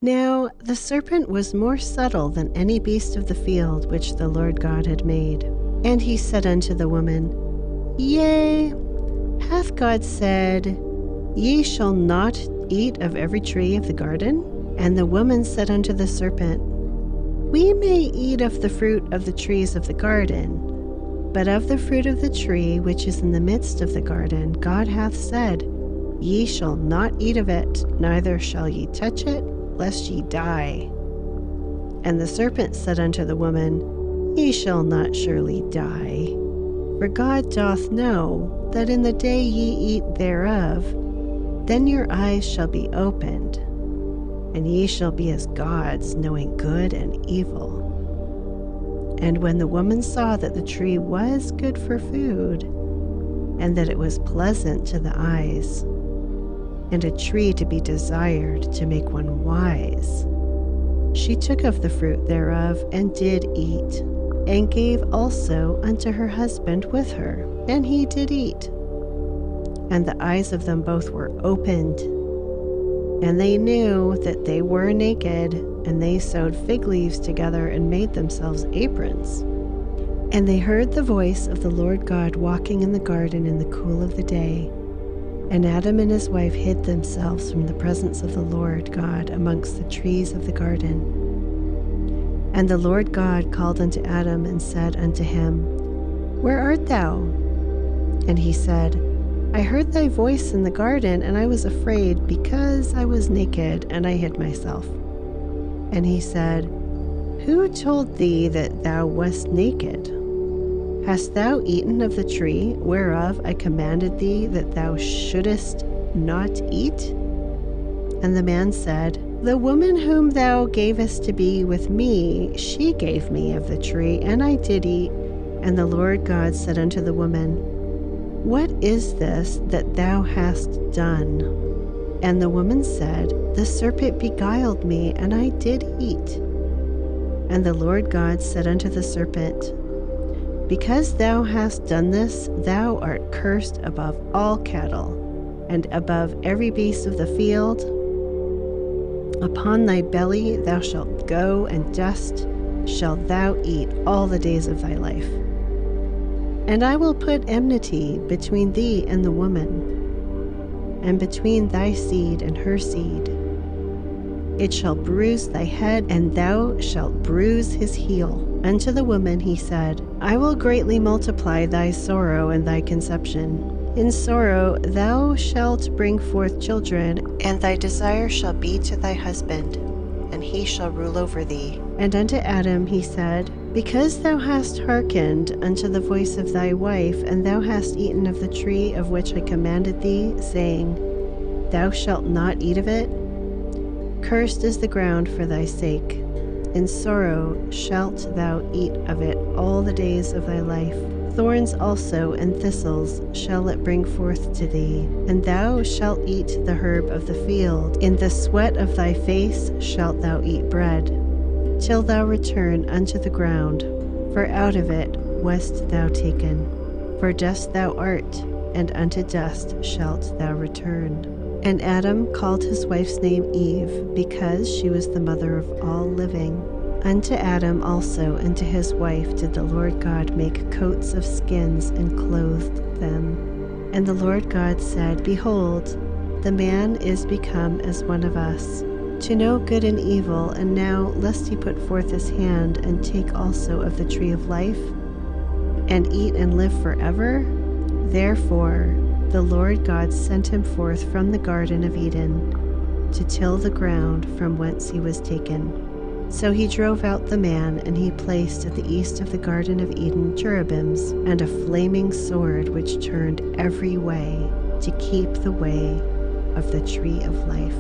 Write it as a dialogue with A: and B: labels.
A: Now the serpent was more subtle than any beast of the field which the Lord God had made. And he said unto the woman, Yea, hath God said, Ye shall not eat of every tree of the garden? And the woman said unto the serpent, We may eat of the fruit of the trees of the garden, but of the fruit of the tree which is in the midst of the garden, God hath said, Ye shall not eat of it, neither shall ye touch it, lest ye die. And the serpent said unto the woman, Ye shall not surely die. For God doth know that in the day ye eat thereof, then your eyes shall be opened, and ye shall be as gods, knowing good and evil. And when the woman saw that the tree was good for food, and that it was pleasant to the eyes, and a tree to be desired to make one wise, she took of the fruit thereof and did eat, and gave also unto her husband with her, and he did eat. And the eyes of them both were opened, and they knew that they were naked, and they sewed fig leaves together and made themselves aprons. And they heard the voice of the Lord God walking in the garden in the cool of the day. And Adam and his wife hid themselves from the presence of the Lord God amongst the trees of the garden. And the Lord God called unto Adam and said unto him, Where art thou? And he said, I heard thy voice in the garden, and I was afraid, because I was naked, and I hid myself. And he said, Who told thee that thou wast naked? Hast thou eaten of the tree whereof I commanded thee that thou shouldest not eat? And the man said, The woman whom thou gavest to be with me, she gave me of the tree, and I did eat. And the Lord God said unto the woman, What is this that thou hast done? And the woman said, The serpent beguiled me, and I did eat. And the Lord God said unto the serpent, Because thou hast done this, thou art cursed above all cattle, and above every beast of the field. Upon thy belly thou shalt go, and dust shalt thou eat all the days of thy life. And I will put enmity between thee and the woman, and between thy seed and her seed. It shall bruise thy head, and thou shalt bruise his heel. Unto the woman he said, I will greatly multiply thy sorrow and thy conception. In sorrow thou shalt bring forth children, and thy desire shall be to thy husband, and he shall rule over thee. And unto Adam he said, Because thou hast hearkened unto the voice of thy wife, and thou hast eaten of the tree of which I commanded thee, saying, Thou shalt not eat of it, cursed is the ground for thy sake. In sorrow shalt thou eat of it all the days of thy life. Thorns also and thistles shall it bring forth to thee, and thou shalt eat the herb of the field. In the sweat of thy face shalt thou eat bread, till thou return unto the ground, for out of it wast thou taken. For dust thou art, and unto dust shalt thou return. And Adam called his wife's name Eve, because she was the mother of all living. Unto Adam also and to his wife did the Lord God make coats of skins, and clothed them. And the Lord God said, Behold, the man is become as one of us, to know good and evil, and now lest he put forth his hand, and take also of the tree of life, and eat and live forever. Therefore the Lord God sent him forth from the Garden of Eden, to till the ground from whence he was taken. So he drove out the man, and he placed at the east of the Garden of Eden cherubims, and a flaming sword which turned every way, to keep the way of the tree of life.